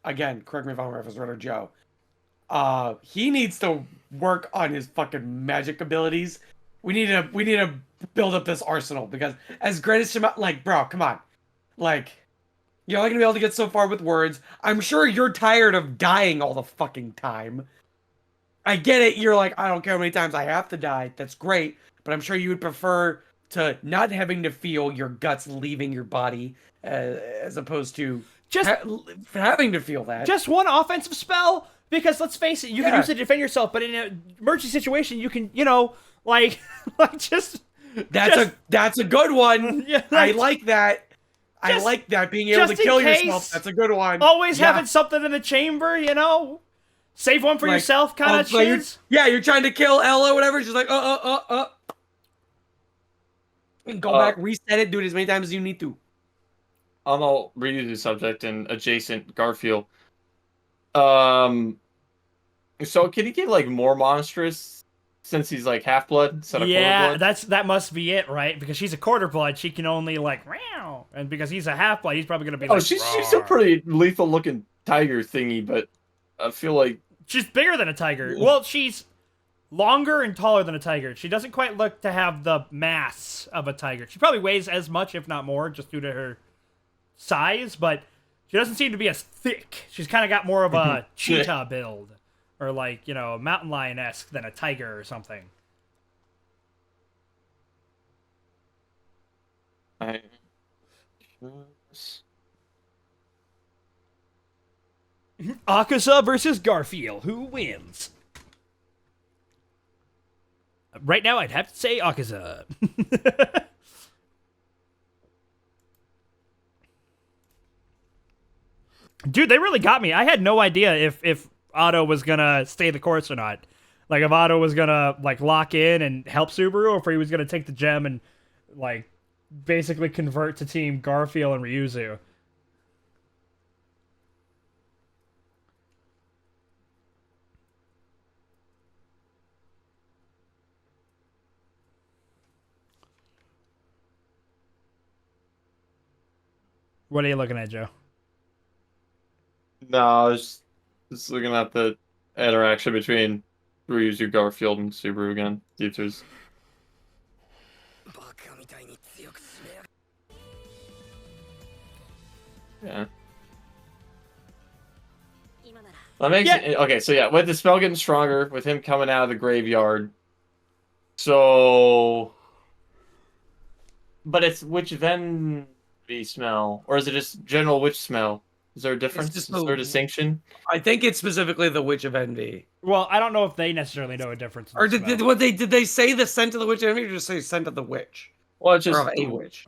again, correct me if I'm wrong, if it's Red or Joe. He needs to work on his fucking magic abilities. We need to build up this arsenal, because as great as Shima, like, bro, come on. Like, you're only gonna be able to get so far with words. I'm sure you're tired of dying all the fucking time. I get it, you're like, I don't care how many times I have to die. That's great. But I'm sure you would prefer to not having to feel your guts leaving your body as opposed to just having to feel that. Just one offensive spell? Because let's face it, you can use it to defend yourself, but in an emergency situation, you can, like just... That's a good one. Yeah, I like that. I like that, being able to kill yourself. That's a good one. Always having something in the chamber, Save one for yourself, kind of shit. You're trying to kill Ella or whatever. She's like, and go back, reset it, do it as many times as you need to. On the reuse subject and adjacent Garfield. So can he get like more monstrous since he's like half blood instead of quarter blood? that must be it, right? Because she's a quarter blood, she can only like meow, and because he's a half blood, he's probably gonna be like. Oh, she's a pretty lethal looking tiger thingy, but I feel like. She's bigger than a tiger. Well, she's longer and taller than a tiger. She doesn't quite look to have the mass of a tiger. She probably weighs as much, if not more, just due to her size, but she doesn't seem to be as thick. She's kind of got more of a cheetah build. Or like, mountain lion-esque than a tiger or something. Akaza versus Garfield. Who wins? Right now, I'd have to say Akaza. Dude, they really got me. I had no idea if Otto was gonna stay the course or not. Like, if Otto was gonna, like, lock in and help Subaru, or if he was gonna take the gem and, like, basically convert to Team Garfield and Ryuzu. What are you looking at, Joe? No, I was just looking at the interaction between Ryuzu, Garfield, and Subaru again. See if there's... Yeah. That makes it... Okay, so yeah, with the spell getting stronger, with him coming out of the graveyard. So... But it's witch envy smell, or is it just general witch smell? Is there a difference? Is there a distinction? I think it's specifically the Witch of Envy. Well, I don't know if they necessarily know a difference. Or did they say the scent of the Witch of Envy, or just say scent of the witch? Well, it's just or of a witch.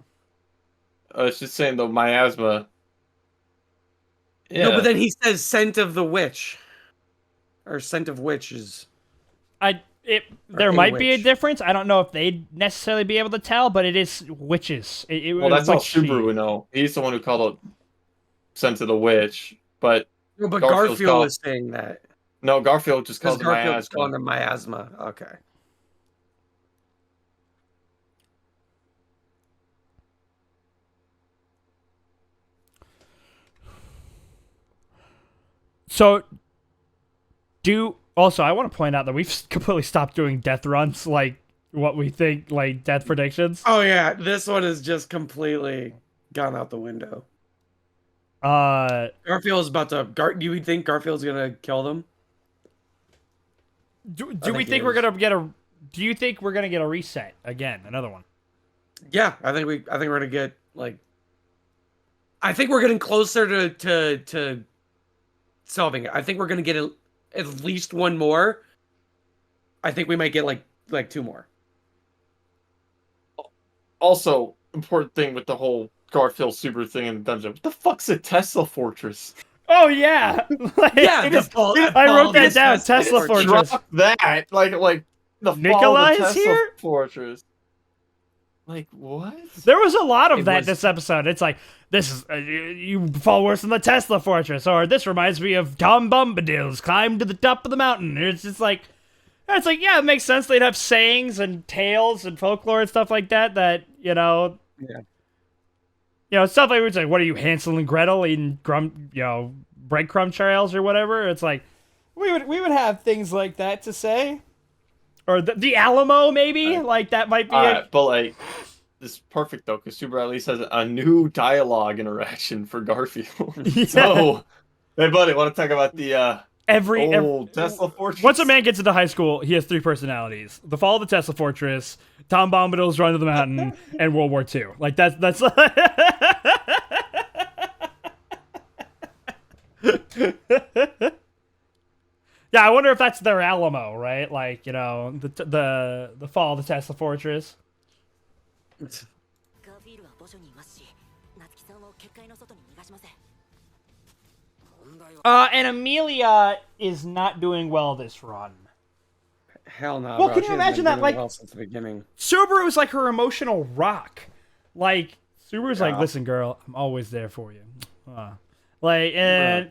It's just saying the miasma. Yeah. No, but then he says scent of the witch, or scent of witches. There might be a difference. I don't know if they'd necessarily be able to tell, but it is witches. Well, that's all Subaru would know. He's the one who called out sent to the witch, but No, but Garfield's Garfield called- was saying that. no, Garfield just Because called it Garfield was calling miasma. them miasma. Okay. So, also, I want to point out that we've completely stopped doing death runs, like what we think, like death predictions. Oh yeah, this one is just completely gone out the window. Garfield's about to. Do you think Garfield's gonna kill them? Do I we think think he we're is. gonna get a? Do you think we're gonna get a reset again? Another one. Yeah, I think we're gonna get like. I think we're getting closer to solving it. I think we're gonna get at least one more. I think we might get like two more. Also, important thing with the whole Garfield super thing in the dungeon. What the fuck's a Tesla fortress? Oh yeah, Like, Yeah, it the is- Paul- I wrote that Paul's down. Tesla Tesla Fortress. Fortress. Drop that, like the Nikolai fall of is the Tesla here? fortress. Like what? There was a lot of It that was- this episode. It's like this is you fall worse than the Tesla Fortress, or this reminds me of Tom Bombadil's climb to the top of the mountain. It's just like it's like yeah, it makes sense. They'd have sayings and tales and folklore and stuff like that. That Yeah. stuff like it's like what are you Hansel and Gretel eating breadcrumb trails or whatever. It's like we would have things like that to say, or the Alamo maybe like that might be. Alright, but like this is perfect though, because Super at least has a new dialogue interaction for Garfield. Yeah. So, hey buddy, want to talk about the every old Tesla fortress? Once a man gets into high school, he has three personalities: the fall of the Tesla Fortress, Tom Bombadil's Run to the Mountain, and World War II. Like that's. Yeah, I wonder if that's their Alamo, right? Like the fall of the Tesla Fortress. ガーフィールは墓所にいますし、夏希さんを結界の外に逃がしません。問題は And Amelia is not doing well this run. Hell no. Well, bro. can She you hasn't imagine been that, doing like- well since the beginning? Subaru is like her emotional rock. Like Subaru's like, Yeah. listen, girl, I'm always there for you. Like and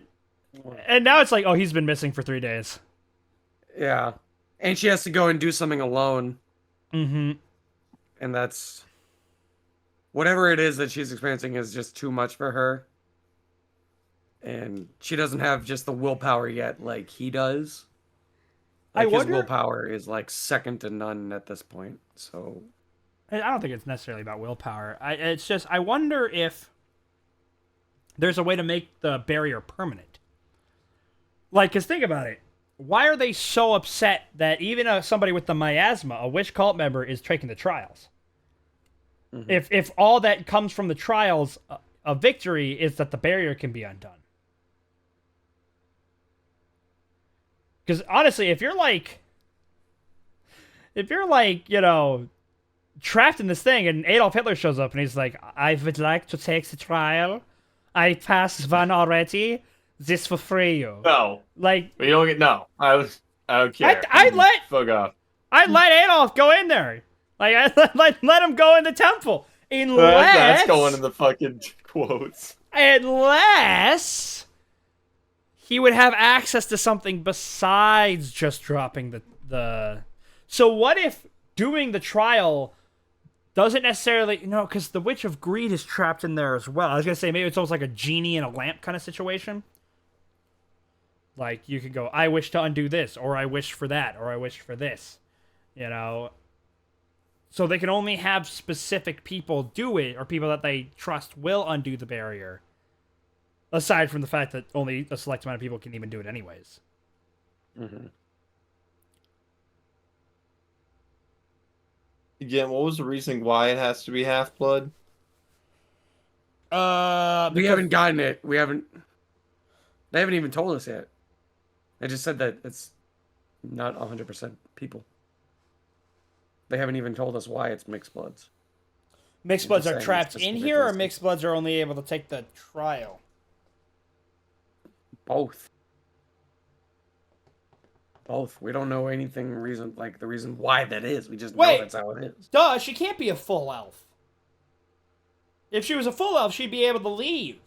now it's like, oh, he's been missing for 3 days. Yeah, and she has to go and do something alone, Mm-hmm. and that's whatever it is that she's experiencing is just too much for her. And she doesn't have just the willpower yet like he does. I Like his wonder- willpower is like second to none at this point. So I don't think it's necessarily about willpower. It's just I wonder if there's a way to make the barrier permanent. Like, cause think about it. Why are they so upset that even somebody with the miasma, a witch cult member, is taking the trials? Mhm. If all that comes from the trials, a victory is that the barrier can be undone. Because honestly, if you're like, trapped in this thing, and Adolf Hitler shows up and he's like, "I would like to take the trial. I passed one already. This for free, you." No, Like, we don't get no. I don't care. I'd let- fuck off. I'd let Adolf go in there. Like, I let him go in the temple. Unless That's going in the fucking quotes. unless he would have access to something besides just dropping the So what if doing the trial doesn't necessarily because the Witch of Greed is trapped in there as well. I was gonna say maybe it's almost like a genie in a lamp kind of situation. Like you could go, I wish to undo this, or I wish for that, or I wish for this. So they can only have specific people do it, or people that they trust will undo the barrier. Aside from the fact that only a select amount of people can even do it anyways. mhm. Again, what was the reason why it has to be half blood? We haven't gotten it. They haven't even told us yet. They just said that it's not 100% people. They haven't even told us why it's mixed bloods. Mixed bloods Just are saying trapped in specific here, or reasons. mixed bloods are only able to take the trial? Both. Both. We don't know the reason why that is. We just Wait. know that's how it is. Duh, she can't be a full elf. If she was a full elf, she'd be able to leave.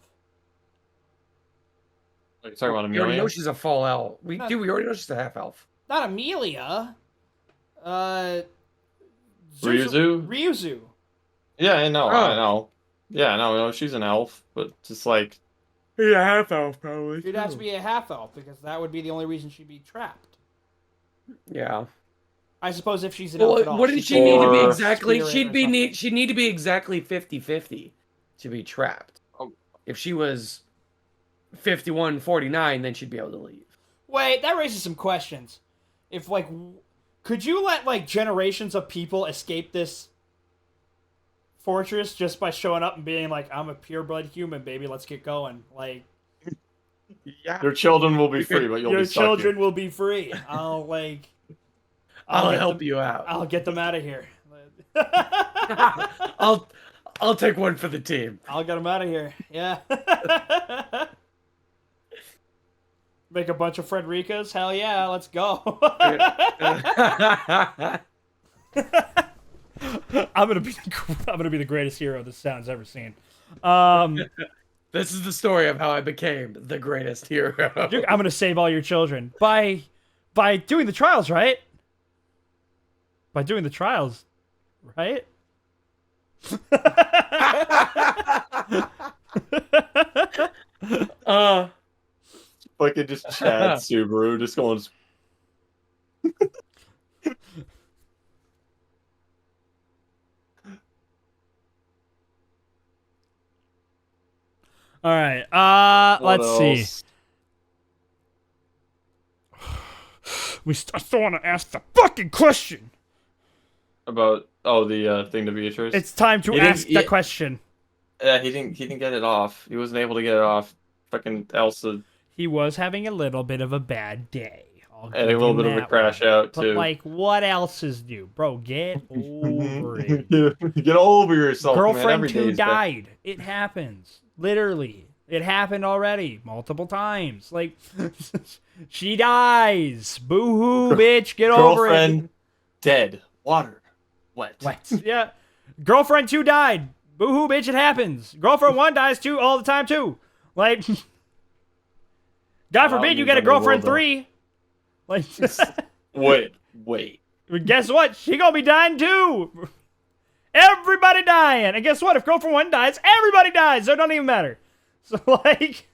Like, talking about We already know Amelia? she's a full elf. We already know she's a half elf. Not Amelia. Uh, Ryuzu? Ryuzu. Yeah, I know, I Oh. know. Yeah, no, she's an elf, but just like, Yeah, half elf probably. She'd have to be a half elf because that would be the only reason she'd be trapped. Yeah. I suppose if she's an elf at all. What did she could need to be Or- exactly? spirit She'd or be something. she'd need to be exactly 50-50 to be trapped. Oh. If she was 51-49, then she'd be able to leave. Wait, that raises some questions. If like, could you let like generations of people escape this fortress just by showing up and being like, "I'm a pureblood human, baby. Let's get going." Like, Yeah. your children will be free, but you'll your be stuck children here. will be free. I'll like, I'll get help them- you out. I'll get them out of here. I'll take one for the team. I'll get them out of here. Yeah. Make a bunch of Frederikas? Hell yeah, let's go. I'm gonna be the greatest hero this town's ever seen. This is the story of how I became the greatest hero. I'm gonna save all your children by doing the trials, right? By doing the trials, right? Fucking just Chad Subaru, just going. All right. What Let's see. else? I still want to ask the fucking question. About the thing to Beatrice. It's time to You didn't- ask the yeah. question. He didn't get it off. He wasn't able to get it off. Fucking Elsa He was having a little bit of a bad day. I'll had a give little him bit of a that crash one. out But too. like, what else is new, bro? Get over it. Get over yourself, man. Girlfriend Every 2 day's bad. died. It happens. Literally. It happened already multiple times. Like, she dies. Boo-hoo, bitch. Get over Girlfriend it. dead. Water wet. Wet. Yeah. Girlfriend 2 died. Boo-hoo, bitch. It happens. Girlfriend 1 dies too all the time too. Like, God forbid you get a girlfriend 3. Like, Wait. guess what? She gonna be dying too. Everybody dying. And guess what? If girlfriend 1 dies, everybody dies. So it don't even matter. So, like,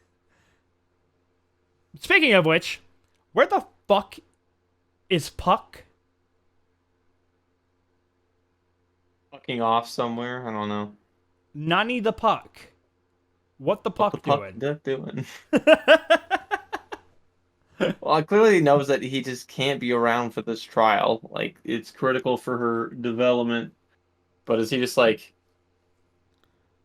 speaking of which, where the fuck is Puck? Fucking off somewhere. I don't know. Nani the Puck. What the Puck doing? Duck doing? Well, clearly he knows that he just can't be around for this trial. Like, it's critical for her development. But is he just like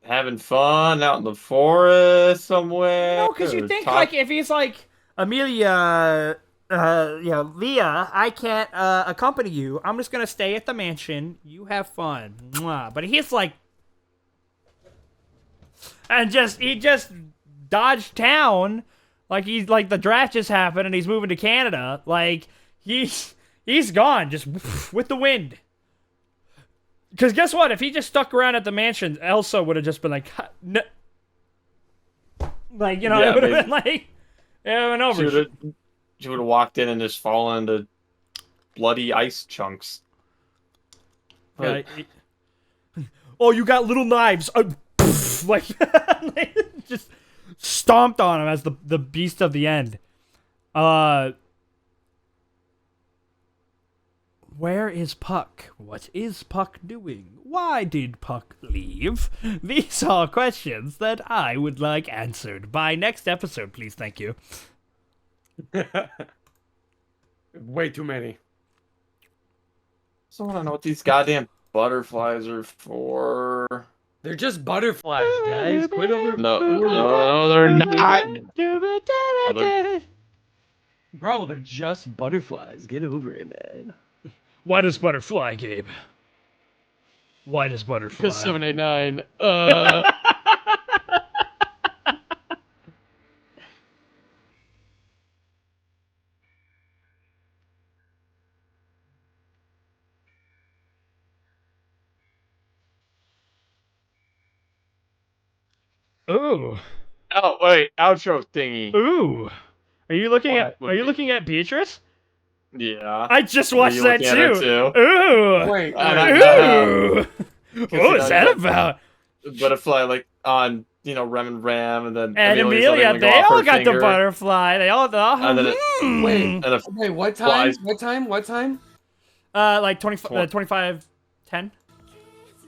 having fun out in the forest somewhere? No, because you Or think, talk- like, if he's like, Amelia, Leah, I can't accompany you. I'm just gonna stay at the mansion. You have fun. Mwah. But he's like, and he just dodged town, like he's like the draft just happened and he's moving to Canada. Like he's gone just with the wind. Because guess what? If he just stuck around at the mansion, Elsa would have just been like, no. Like, you know, Yeah, it would have maybe. been like, it went over. She would have walked in and just fallen into bloody ice chunks. But Oh, you got little knives. Like, just stomped on him as the beast of the end. Where is Puck? What is Puck doing? Why did Puck leave? These are questions that I would like answered by next episode, please. Thank you. Way too many. I want to know what these goddamn butterflies are for. They're just butterflies, guys. Quit over. No, they're not. Are they- Bro, they're just butterflies. Get over it, man. Why does butterfly, Gabe? Why does butterfly? Because 789. Oh. Oh wait, outro thingy. Ooh. Are you looking What? at? Are you looking at Beatrice? Yeah. I just Were watched you that looking at it too. too? Ooh. Wait, And wait. Ooh. Because, What was that about? Butterfly, like on, Rem and Ram, and then And Amelia's letting Amelia, one go they off all her got the finger, butterfly. They all. and then it, Wait. and it Wait, what time? flies. What time? What time? Like 25, 10.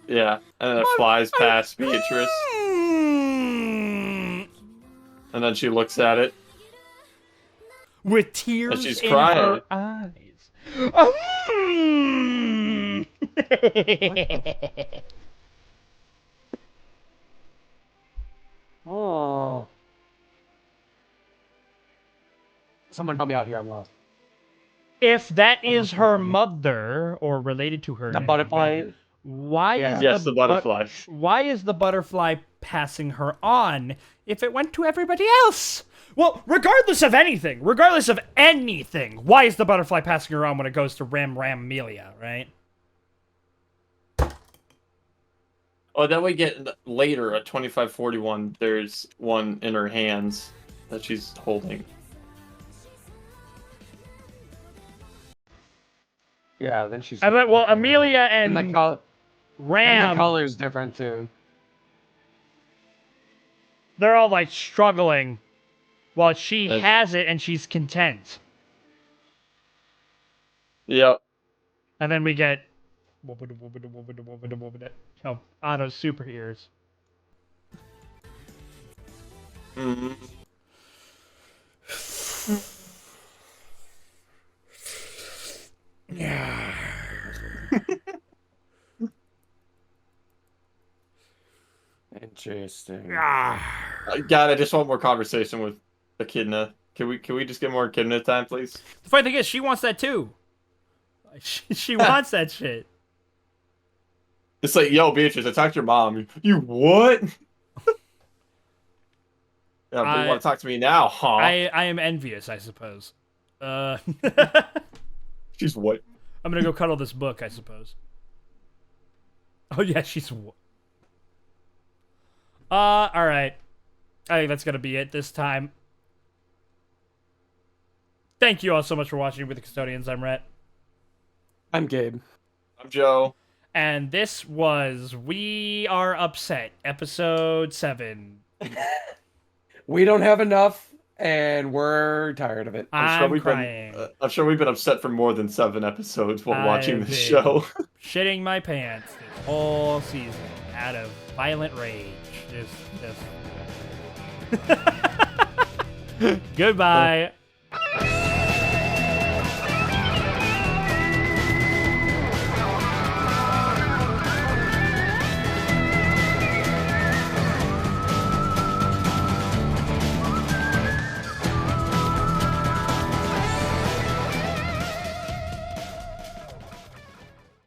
Yeah, and then it flies past Beatrice, Mm. and then she looks at it, With tears and she's in crying. her eyes. Mm. Oh. Someone help me out here. I'm lost. If that is her mother or related to her, The butterfly. why Yeah. is Yes, the butterfly. why is the butterfly passing her on if it went to everybody else? Well, regardless of anything, why is the butterfly passing her on when it goes to Ram Amelia, right? Oh, then we get later at 2541. There's one in her hands that she's holding. Yeah, then she's. Well, Amelia And and the color. And the Ram, color's different too. they're all like struggling, while she That's- has it and she's content. Yep. And then we get oh, Anna's super ears. hmm Yeah. Interesting. God, I just want more conversation with Echidna. Can we just get more Echidna time, please? The funny thing is, she wants that too. She wants that shit. It's like, yo, Beatrice, I talked to your mom. You what? Yeah, but you want to talk to me now, huh? I am envious, I suppose. She's what? I'm gonna go cuddle this book, I suppose. Oh yeah, she's. All right. I think that's gonna be it this time. Thank you all so much for watching with the Custodians. I'm Rhett. I'm Gabe. I'm Joe. And this was We Are Upset, episode 7. We don't have enough, and we're tired of it. I'm crying. I'm sure we've been upset for more than 7 episodes while watching I've this been show. Shitting my pants this whole season out of violent rage. Just... Goodbye.